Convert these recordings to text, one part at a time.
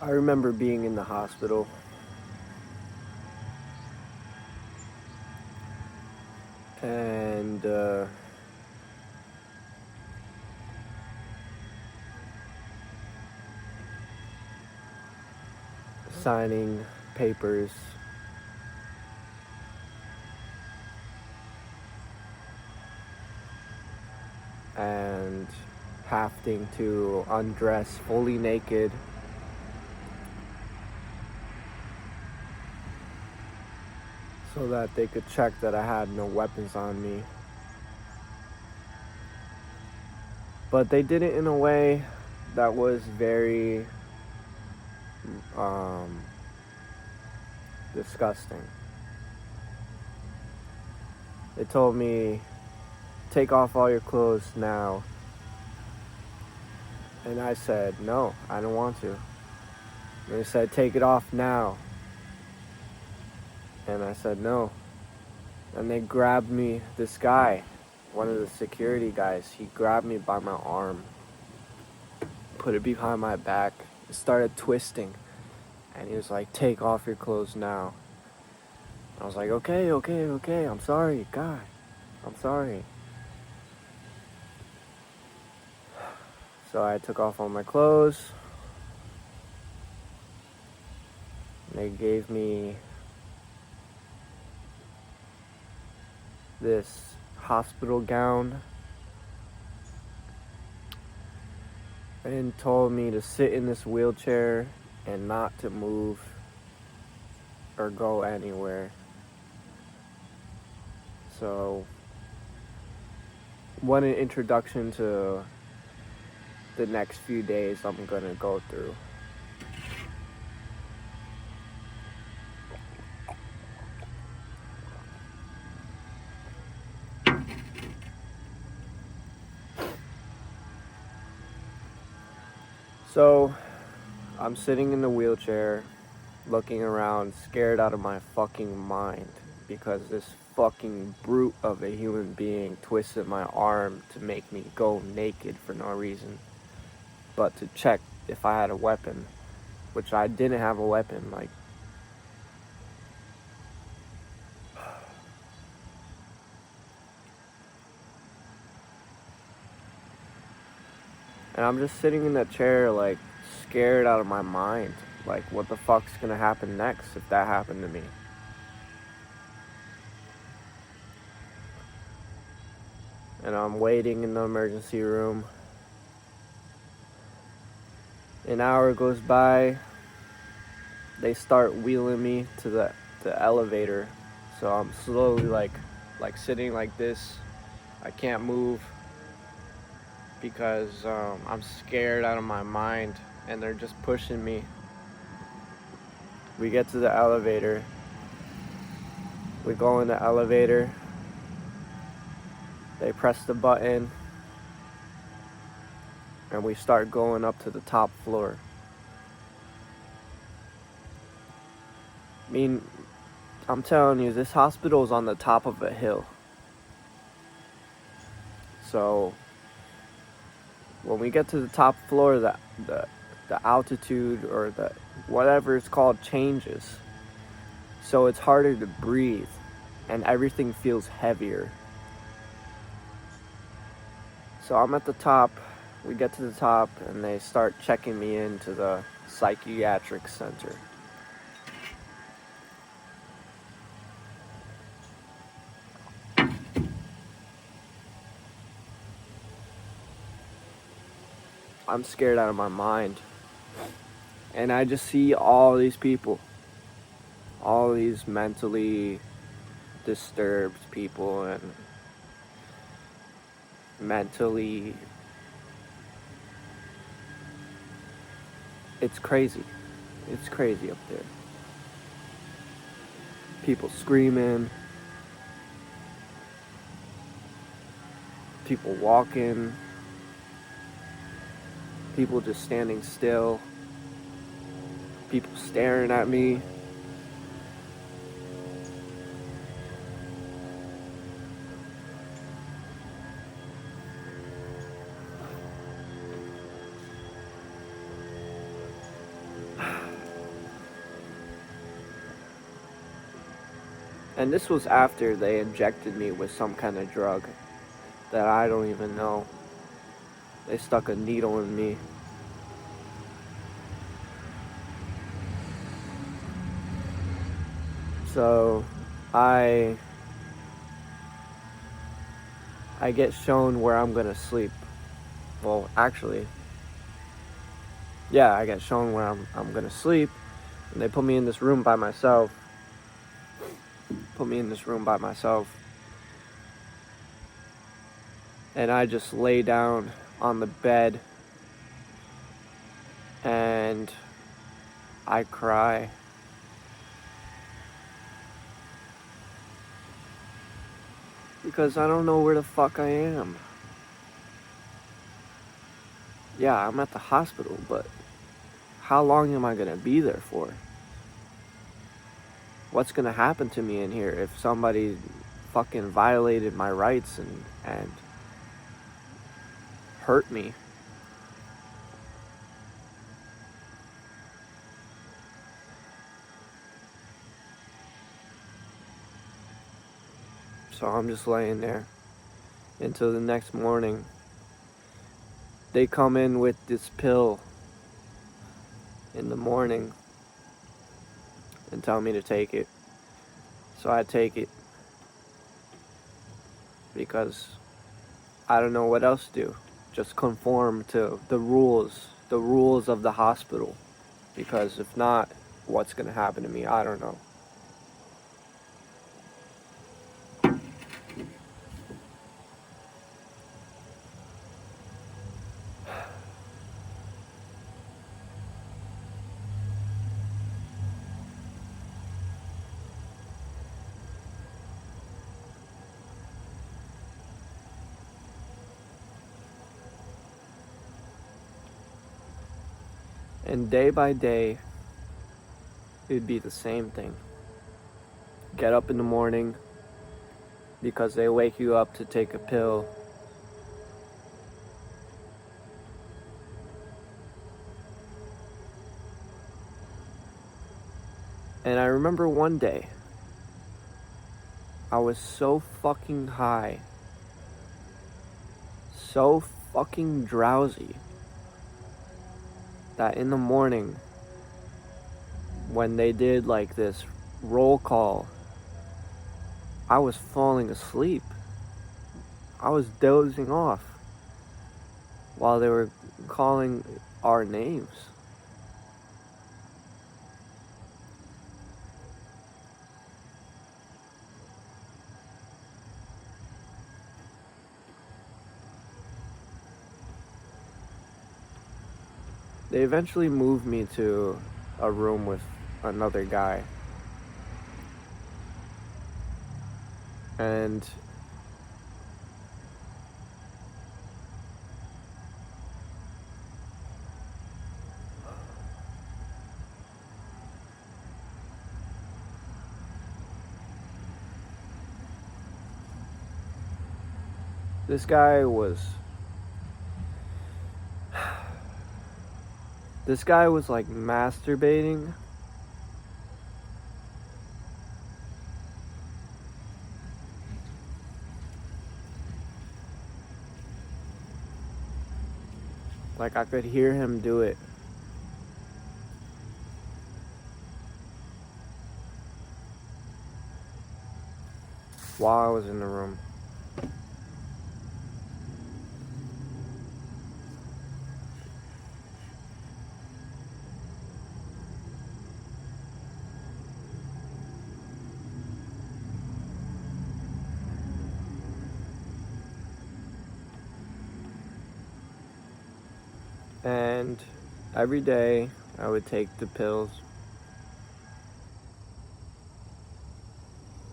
I remember being in the hospital and signing papers and having to undress fully naked so that they could check that I had no weapons on me. But they did it in a way that was very disgusting. They told me, take off all your clothes now. And I said, no, I don't want to. And they said, take it off now. And I said, no. And they grabbed me, this guy, one of the security guys, he grabbed me by my arm, put it behind my back, started twisting. And he was like, take off your clothes now. I was like, okay, I'm sorry, God, I'm sorry. So I took off all my clothes. They gave me this hospital gown and told me to sit in this wheelchair and not to move or go anywhere. So, what an introduction to the next few days I'm gonna go through. So, I'm sitting in the wheelchair, looking around, scared out of my fucking mind because this fucking brute of a human being twisted my arm to make me go naked for no reason, but to check if I had a weapon, which I didn't have a weapon. Like, and I'm just sitting in that chair, like, scared out of my mind. Like, what the fuck's gonna happen next if that happened to me? And I'm waiting in the emergency room. An hour goes by. They start wheeling me to the elevator. So I'm slowly like sitting like this. I can't move because I'm scared out of my mind and they're just pushing me. We get to the elevator. We go in the elevator. They press the button and we start going up to the top floor. I mean, I'm telling you, this hospital is on the top of a hill. So when we get to the top floor, the altitude or the whatever it's called changes. So it's harder to breathe and everything feels heavier. So I'm at the top. We get to the top and they start checking me into the psychiatric center. I'm scared out of my mind. And I just see all these people, all these mentally disturbed people and mentally, it's crazy. It's crazy up there. People screaming, people walking, people just standing still, people staring at me. And this was after they injected me with some kind of drug that I don't even know. They stuck a needle in me. So I get shown where I'm gonna sleep. Well, actually, yeah, I get shown where I'm gonna sleep, and they put me in this room by myself. And I just lay down on the bed and I cry. Because I don't know where the fuck I am. Yeah, I'm at the hospital, but how long am I gonna be there for? What's gonna happen to me in here if somebody fucking violated my rights and hurt me? So I'm just laying there until the next morning. They come in with this pill in the morning and tell me to take it. So I take it because I don't know what else to do. Just conform to the rules of the hospital. Because if not, what's gonna happen to me? I don't know. And day by day, it would be the same thing. Get up in the morning because they wake you up to take a pill. And I remember one day, I was so fucking high, so fucking drowsy, that in the morning, when they did like this roll call, I was falling asleep. I was dozing off while they were calling our names. They eventually moved me to a room with another guy. And this guy was like masturbating. Like I could hear him do it. While I was in the room. And every day I would take the pills.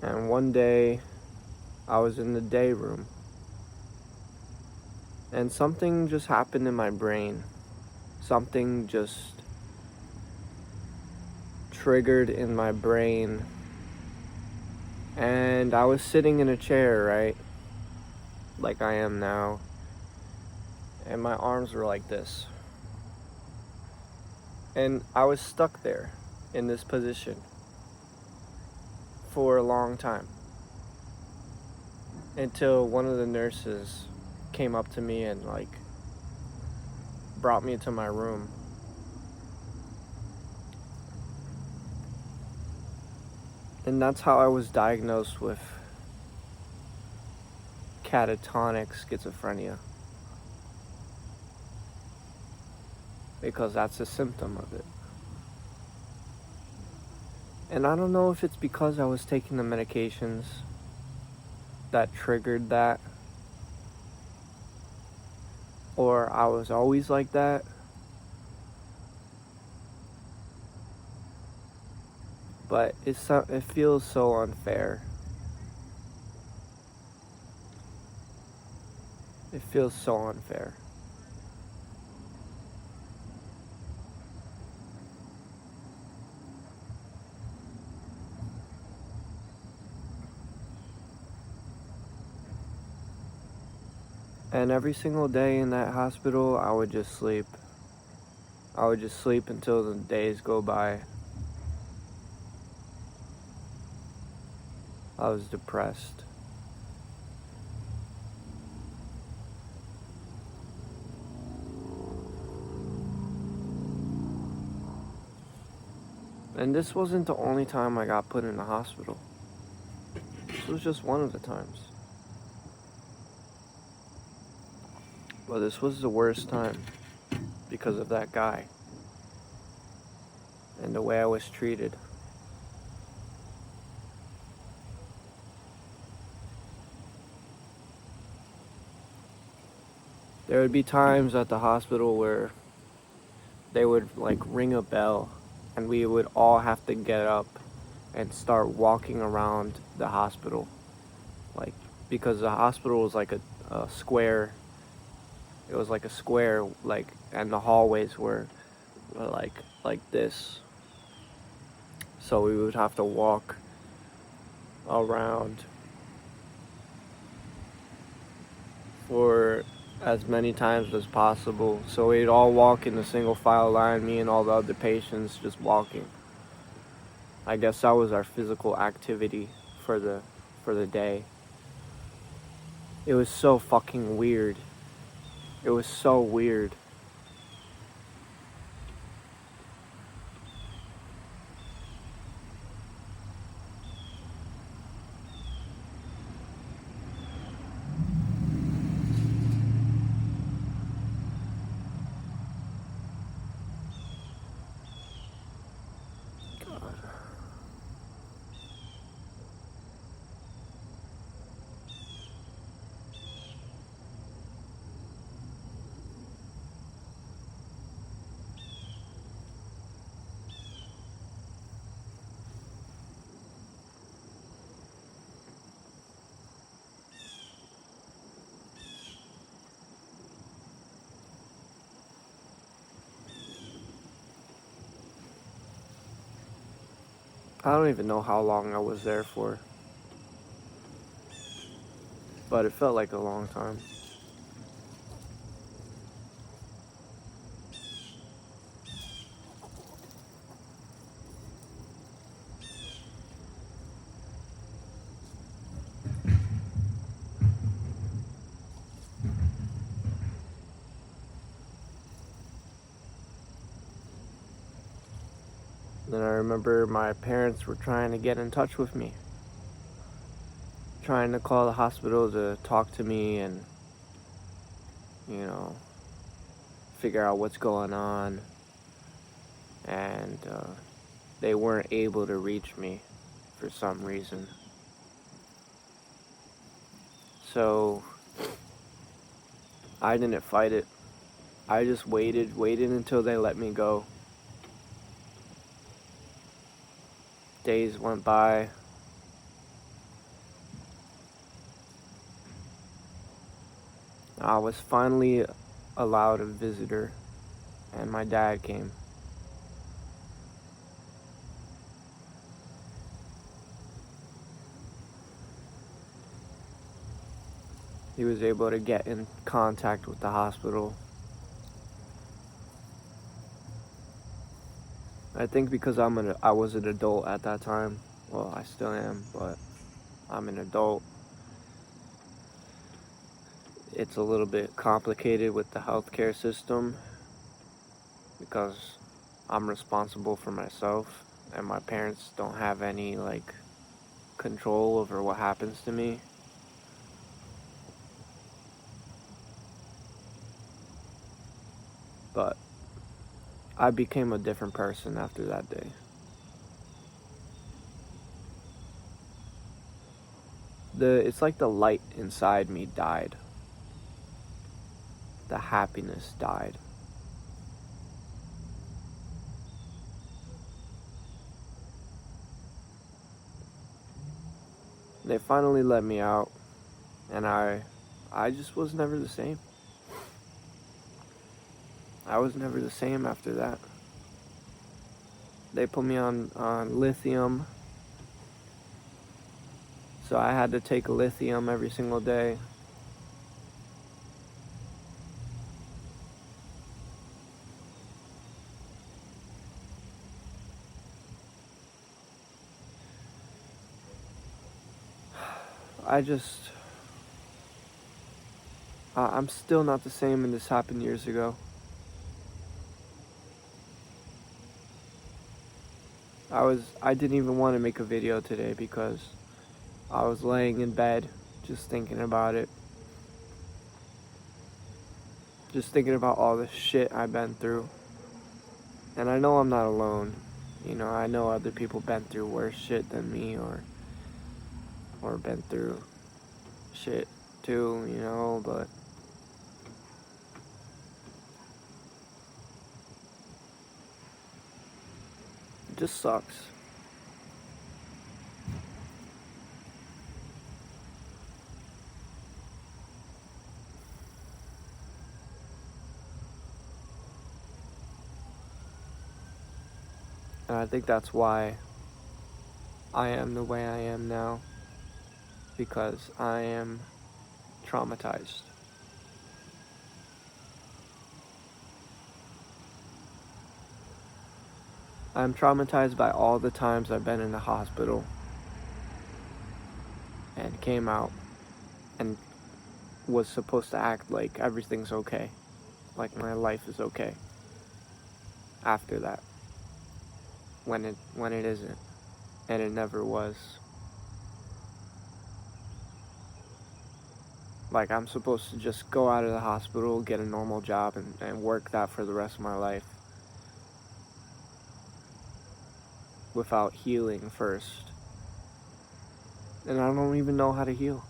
And one day I was in the day room. And something just happened in my brain. Something just triggered in my brain. And I was sitting in a chair, right? Like I am now. And my arms were like this. And I was stuck there in this position for a long time. Until one of the nurses came up to me and like brought me to my room. And that's how I was diagnosed with catatonic schizophrenia. Because that's a symptom of it. And I don't know if it's because I was taking the medications that triggered that, or I was always like that. But it feels so unfair. It feels so unfair. And every single day in that hospital, I would just sleep. I would just sleep until the days go by. I was depressed. And this wasn't the only time I got put in the hospital. This was just one of the times. But this was the worst time because of that guy and the way I was treated. There would be times at the hospital where they would like ring a bell and we would all have to get up and start walking around the hospital. Like, because the hospital was like a square. It was like a square, like, and the hallways were like this. So we would have to walk around for as many times as possible. So we'd all walk in a single file line, me and all the other patients just walking. I guess that was our physical activity for the day. It was so fucking weird. It was so weird. God. I don't even know how long I was there for, but it felt like a long time. Then I remember my parents were trying to get in touch with me, trying to call the hospital to talk to me and, you know, figure out what's going on. And they weren't able to reach me for some reason. So I didn't fight it. I just waited until they let me go. Days went by. I was finally allowed a visitor, and my dad came. He was able to get in contact with the hospital. I think because I was an adult at that time, Well, I still am, but I'm an adult. It's a little bit complicated with the healthcare system because I'm responsible for myself and my parents don't have any like control over what happens to me. But I became a different person after that day. It's like the light inside me died. The happiness died. They finally let me out, and I just was never the same. I was never the same after that. They put me on lithium, so I had to take lithium every single day. I just, I'm still not the same, and this happened years ago. I didn't even want to make a video today because I was laying in bed just thinking about it. Just thinking about all the shit I've been through. And I know I'm not alone. You know, I know other people been through worse shit than me or been through shit too, you know, but it just sucks. And I think that's why I am the way I am now. Because I am traumatized. I'm traumatized by all the times I've been in the hospital and came out and was supposed to act like everything's okay. Like my life is okay. After that. When it isn't. And it never was. Like I'm supposed to just go out of the hospital, get a normal job and work that for the rest of my life. Without healing first. And I don't even know how to heal.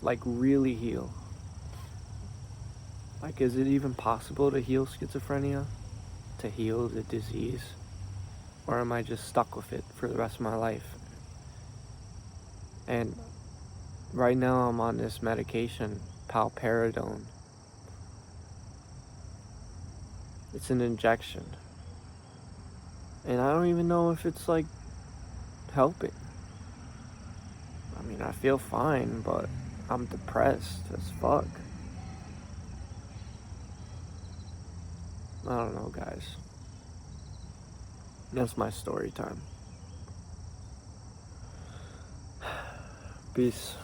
Like really heal. Like is it even possible to heal schizophrenia? To heal the disease? Or am I just stuck with it for the rest of my life? And right now I'm on this medication, palperidone. It's an injection. And I don't even know if it's like helping. I mean, I feel fine, but I'm depressed as fuck. I don't know, guys. That's my story time. Peace.